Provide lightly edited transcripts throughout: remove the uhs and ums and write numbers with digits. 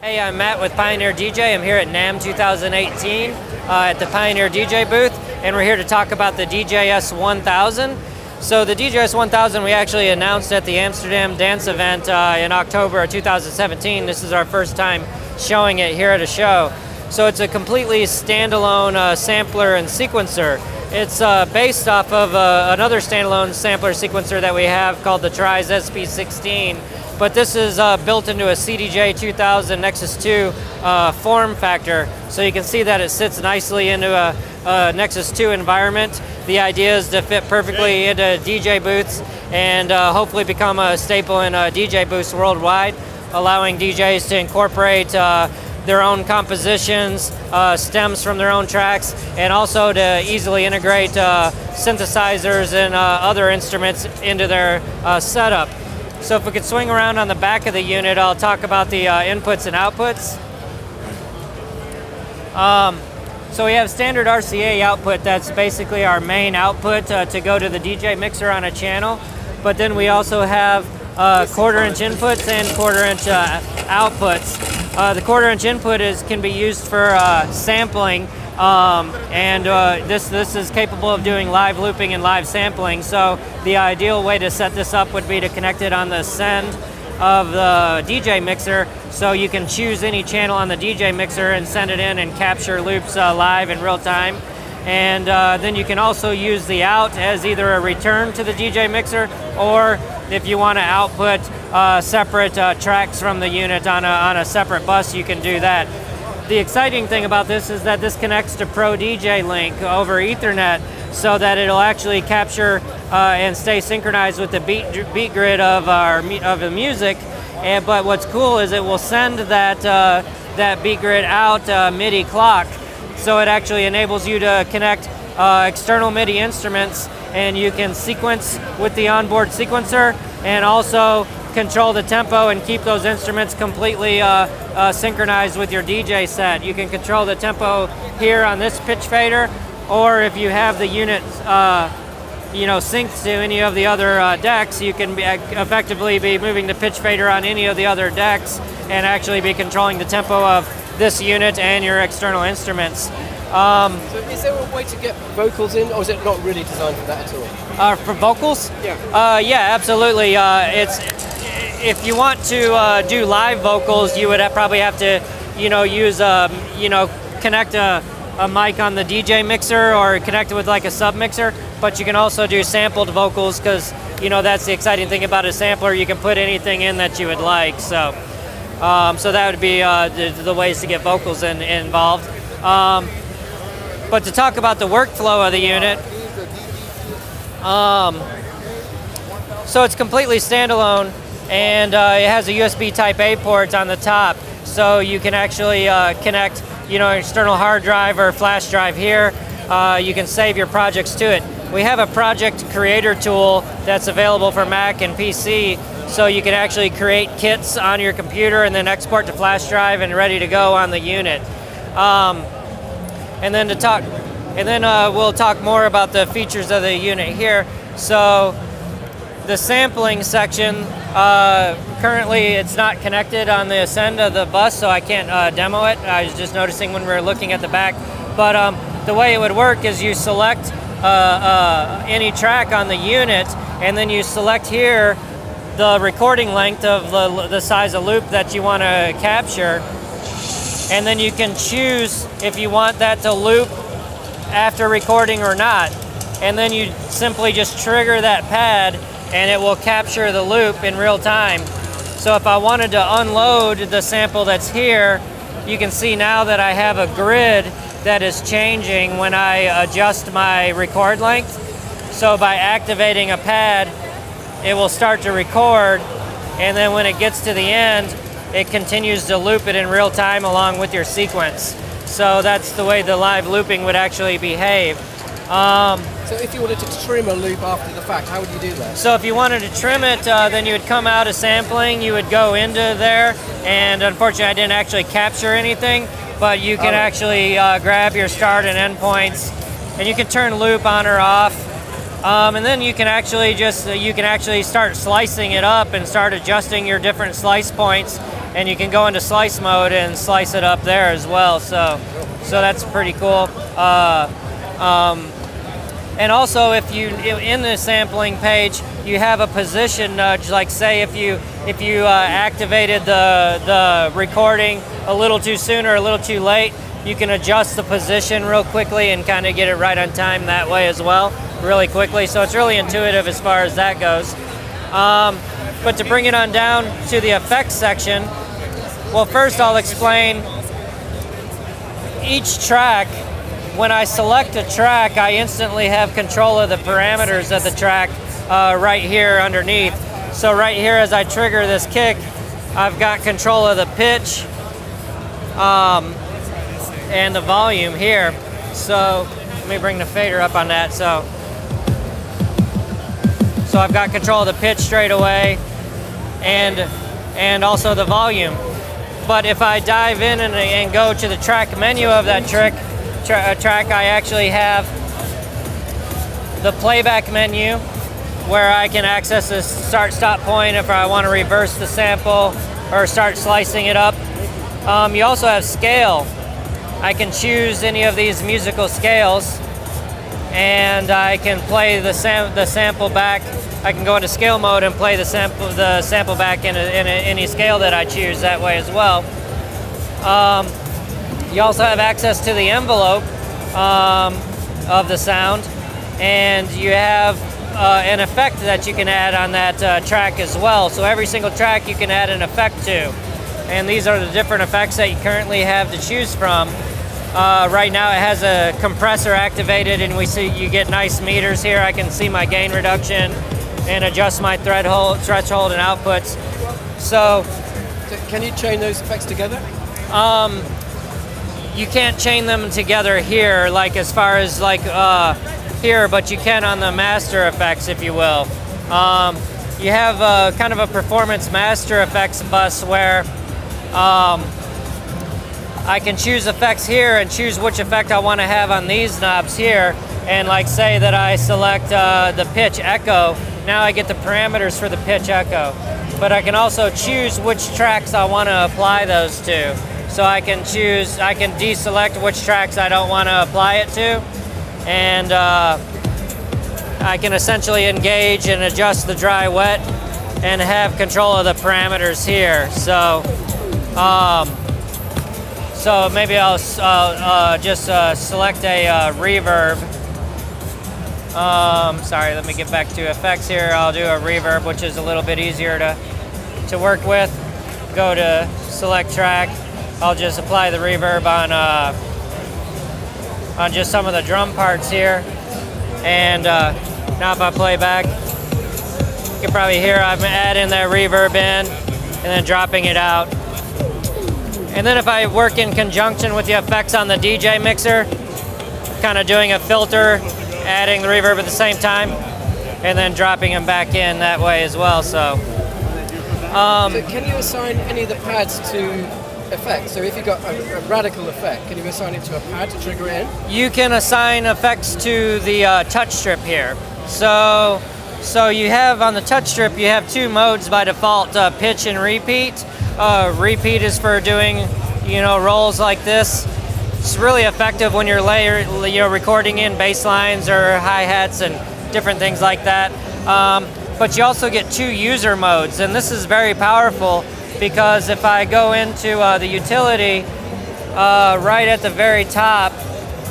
Hey, I'm Matt with Pioneer DJ. I'm here at Namm 2018 at the Pioneer DJ booth, and we're here to talk about the DJS-1000. So the DJS-1000 we actually announced at the Amsterdam Dance event in October of 2017. This is our first time showing it here at a show. So it's a completely standalone sampler and sequencer. It's based off of another standalone sampler sequencer that we have called the Trise SP16. But this is built into a CDJ-1000 Nexus 2 form factor. So you can see that it sits nicely into a Nexus 2 environment. The idea is to fit perfectly into DJ booths and hopefully become a staple in DJ booths worldwide, allowing DJs to incorporate their own compositions, stems from their own tracks, and also to easily integrate synthesizers and other instruments into their setup. So if we could swing around on the back of the unit, I'll talk about the inputs and outputs. So we have standard RCA output. That's basically our main output to go to the DJ mixer on a channel. But then we also have quarter-inch inputs and quarter-inch outputs. The quarter-inch input can be used for sampling, and this is capable of doing live looping and live sampling. So the ideal way to set this up would be to connect it on the send of the DJ mixer, so you can choose any channel on the DJ mixer and send it in and capture loops live in real time. And then you can also use the out as either a return to the DJ mixer, or if you want to output separate tracks from the unit on a separate bus, you can do that. The exciting thing about this is that this connects to Pro DJ Link over Ethernet, so that it'll actually capture and stay synchronized with the beat grid of the music. But what's cool is it will send that beat grid out MIDI clock, so it actually enables you to connect external MIDI instruments, and you can sequence with the onboard sequencer and also control the tempo and keep those instruments completely synchronized with your DJ set. You can control the tempo here on this pitch fader, or if you have the unit synced to any of the other decks, you can effectively be moving the pitch fader on any of the other decks and actually be controlling the tempo of this unit and your external instruments. So is there a way to get vocals in, or is it not really designed for that at all? For vocals? Yeah. Yeah, absolutely. If you want to do live vocals, you would probably have to, use connect a mic on the DJ mixer or connect it with like a sub mixer. But you can also do sampled vocals, because that's the exciting thing about a sampler. You can put anything in that you would like. So that would be the ways to get vocals involved. But to talk about the workflow of the unit, so it's completely standalone, and it has a USB Type A port on the top, so you can actually connect, an external hard drive or flash drive here. You can save your projects to it. We have a project creator tool that's available for Mac and PC, so you can actually create kits on your computer and then export to flash drive and ready to go on the unit. And then we'll talk more about the features of the unit here. So the sampling section, currently it's not connected on the ascend of the bus, so I can't demo it. I was just noticing when we were looking at the back. But the way it would work is you select any track on the unit, and then you select here the recording length of the size of loop that you want to capture. And then you can choose if you want that to loop after recording or not. And then you simply just trigger that pad and it will capture the loop in real time. So if I wanted to unload the sample that's here, you can see now that I have a grid that is changing when I adjust my record length. So by activating a pad, it will start to record, and then when it gets to the end, it continues to loop it in real time along with your sequence. So that's the way the live looping would actually behave. So if you wanted to trim a loop after the fact, how would you do that? So if you wanted to trim it, then you would come out of sampling, you would go into there, and unfortunately I didn't actually capture anything, but you can actually grab your start and end points, and you can turn loop on or off. And then you can actually start slicing it up and start adjusting your different slice points and you can go into slice mode and slice it up there as well. So that's pretty cool. And also, if you in the sampling page, you have a position nudge. Like say if you activated the recording a little too soon or a little too late, you can adjust the position real quickly and kind of get it right on time that way as well, really quickly. So it's really intuitive as far as that goes. But to bring it on down to the effects section, well, first I'll explain each track. When I select a track, I instantly have control of the parameters of the track right here underneath. So right here, as I trigger this kick, I've got control of the pitch and the volume here. So let me bring the fader up on that. So I've got control of the pitch straight away and also the volume. But if I dive in and go to the track menu of that track, I actually have the playback menu where I can access the start-stop point if I want to reverse the sample or start slicing it up. You also have scale. I can choose any of these musical scales and I can play the sample back. I can go into scale mode and play the sample back in any scale that I choose that way as well. You also have access to the envelope of the sound, and you have an effect that you can add on that track as well. So every single track you can add an effect to, and these are the different effects that you currently have to choose from. Right now it has a compressor activated, and we see you get nice meters here. I can see my gain reduction and adjust my threshold and outputs. So can you chain those effects together? You can't chain them together here, like as far as like here, but you can on the master effects, if you will. You have kind of a performance master effects bus where I can choose effects here and choose which effect I want to have on these knobs here. And like say that I select the pitch echo, now I get the parameters for the pitch echo. But I can also choose which tracks I want to apply those to. So I can deselect which tracks I don't want to apply it to. And I can essentially engage and adjust the dry wet and have control of the parameters here. So so maybe I'll just select a reverb. Sorry, let me get back to effects here. I'll do a reverb, which is a little bit easier to work with. Go to select track. I'll just apply the reverb on just some of the drum parts here. And now if I play back, you can probably hear I'm adding that reverb in and then dropping it out. And then if I work in conjunction with the effects on the DJ mixer, kind of doing a filter, adding the reverb at the same time, and then dropping them back in that way as well. So can you assign any of the pads to effects? So if you've got a radical effect, can you assign it to a pad to trigger it in? You can assign effects to the touch strip here. So you have on the touch strip, you have two modes by default, pitch and repeat. Repeat is for doing, rolls like this. It's really effective when you're recording in bass lines or hi-hats and different things like that. But you also get two user modes, and this is very powerful because if I go into the utility, right at the very top,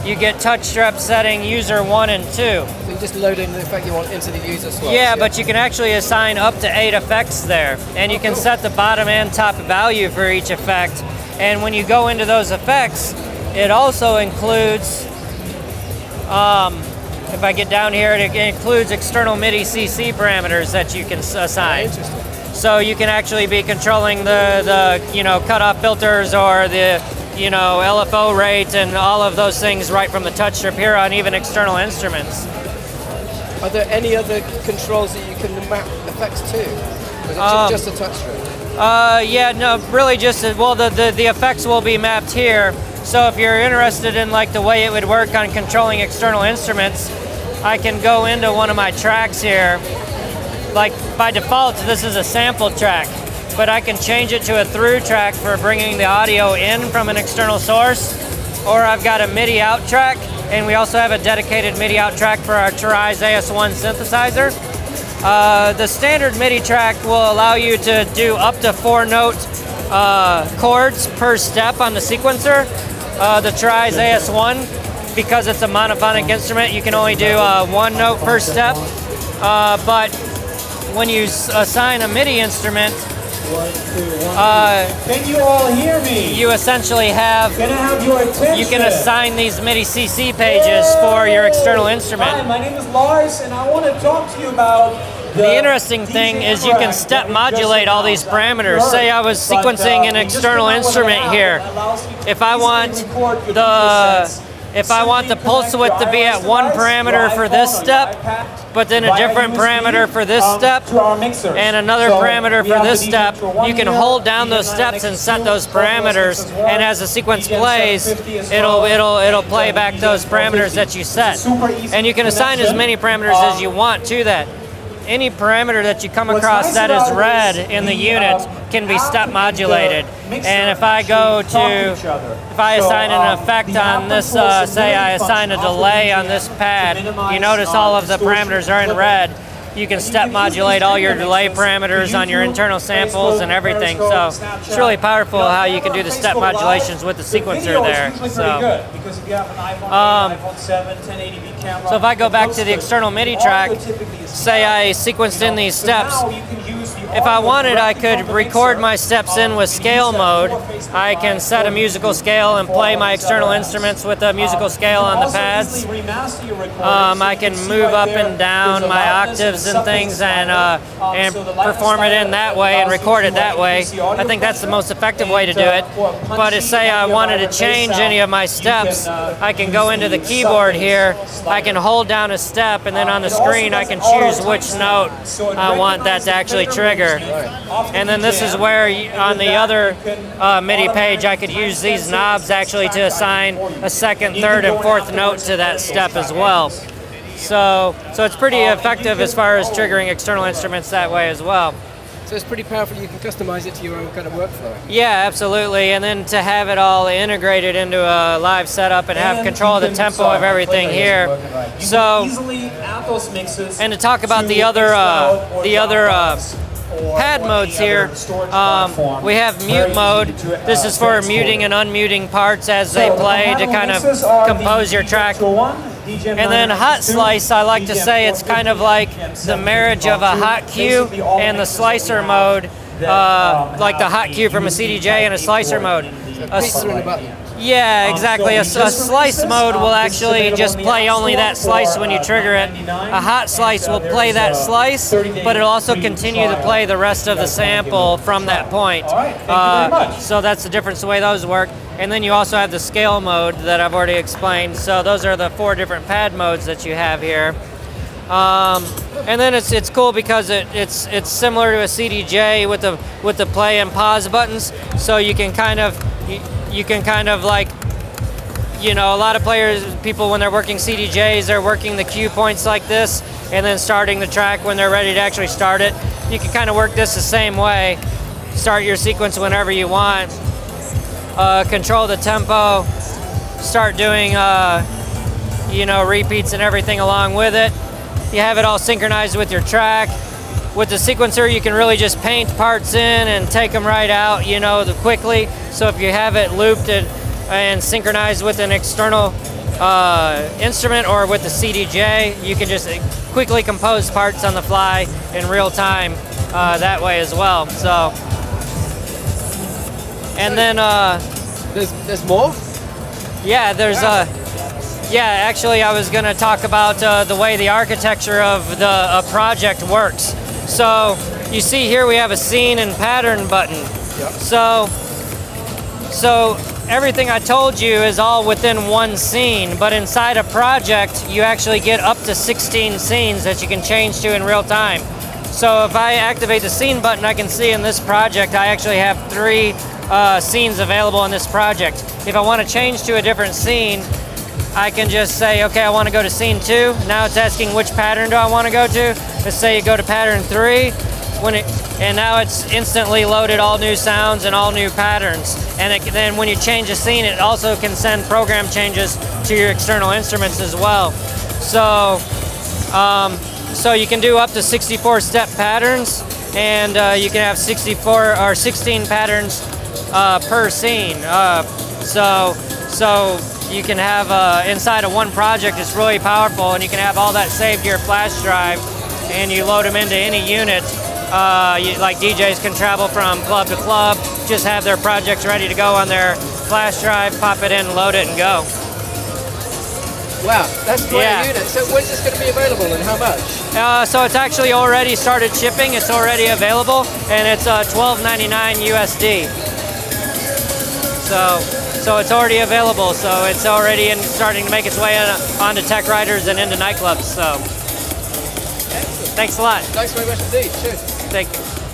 you get touch strip setting user 1 and 2. So you just load in the effect you want into the user slots. Yeah, but you can actually assign up to 8 effects there, and you can set the bottom and top value for each effect. And when you go into those effects, it also includes, if I get down here, it includes external MIDI CC parameters that you can assign. Interesting. So you can actually be controlling the cutoff filters or the LFO rate and all of those things right from the touch strip here on even external instruments. Are there any other controls that you can map effects to? Or is it just a touch strip? Yeah, no, really just, the effects will be mapped here. So if you're interested in like the way it would work on controlling external instruments, I can go into one of my tracks here. Like by default, this is a sample track. but I can change it to a through track for bringing the audio in from an external source, or I've got a MIDI out track, and we also have a dedicated MIDI out track for our Turize AS1 synthesizer. The standard MIDI track will allow you to do up to 4-note chords per step on the sequencer. The Turize AS1, because it's a monophonic instrument, you can only do 1 note per step. But when you assign a MIDI instrument, can you all hear me? You essentially have, can I have your attention? You can assign these MIDI CC pages for your external instrument. Hi, my name is Lars, and I want to talk to you about the interesting thing is you can step modulate all these parameters. Say I was sequencing an external instrument here. If I want the pulse width to be at one parameter for this step, but then a different parameter for this step, and another parameter for this step, you can hold down those steps and set those parameters, and as the sequence plays, it'll play back those parameters that you set. And you can assign as many parameters as you want to that. Any parameter that you come across that is red in the unit can be step modulated. And if I go to, if I assign an effect on this, say I assign a delay on this pad, you notice all of the parameters are in red. You can step modulate all your delay parameters on your internal samples and everything. So it's really powerful how you can do the step modulations with the sequencer there. So if I go back to the external MIDI track, say I sequenced in these steps, if I wanted, I could record my steps in with scale mode. I can set a musical scale and play my external instruments with a musical scale on the pads. I can move up and down my octaves and things and perform it in that way and record it that way. I think that's the most effective way to do it. But if say I wanted to change any of my steps, I can go into the keyboard here, I can hold down a step, and then on the screen I can choose which note I want that to actually trigger. And then this is where on the other MIDI page I could use these knobs actually to assign a second, third, and fourth note to that step as well. So it's pretty effective as far as triggering external instruments that way as well. So it's pretty powerful. You can customize it to your own kind of workflow. Yeah, absolutely. And then to have it all integrated into a live setup and have control of the tempo of everything here. So, and to talk about the other pad modes here, we have mute mode. This is for muting and unmuting parts as they play to kind of compose your track. And then hot slice, I like to say it's kind of like the marriage of a hot cue and the slicer mode, like the hot cue from a CDJ and a slicer mode. Yeah, exactly. A slice mode will actually just play only that slice when you trigger it. A hot slice will play that slice, but it'll also continue to play the rest of the sample from that point. So that's the difference the way those work. And then you also have the scale mode that I've already explained. So those are the 4 different pad modes that you have here. And then it's cool because it's similar to a CDJ with the play and pause buttons. So you can kind of like, you know, a lot of people when they're working CDJs, they're working the cue points like this and then starting the track when they're ready to actually start it. You can kind of work this the same way. Start your sequence whenever you want. Control the tempo. Start doing, you know, repeats and everything along with it. You have it all synchronized with your track. With the sequencer, you can really just paint parts in and take them right out, you know, quickly. So if you have it looped and synchronized with an external instrument or with the CDJ, you can just quickly compose parts on the fly in real time that way as well. So, and then there's more. Yeah, there's yeah. Actually, I was going to talk about the way the architecture of a project works. So you see here we have a scene and pattern button. Yep. So everything I told you is all within one scene, but inside a project you actually get up to 16 scenes that you can change to in real time. So if I activate the scene button, I can see in this project I actually have 3 scenes available in this project. If I want to change to a different scene, I can just say, okay, I want to go to scene 2. Now it's asking which pattern do I want to go to. Let's say you go to pattern 3. and now it's instantly loaded all new sounds and all new patterns. And then when you change a scene, it also can send program changes to your external instruments as well. So, so you can do up to 64 step patterns, and you can have 64 or 16 patterns per scene. So you can have inside of one project. It's really powerful, and you can have all that saved to your flash drive, and you load them into any unit. Like DJs can travel from club to club, just have their projects ready to go on their flash drive, pop it in, load it, and go. Wow, that's quite a unit. So when's this going to be available and how much? So it's actually already started shipping. It's already available, and it's $12.99 USD. So it's already available. So it's already starting to make its way onto tech riders and into nightclubs. So thanks a lot. Thanks very much indeed. Cheers. Thank you.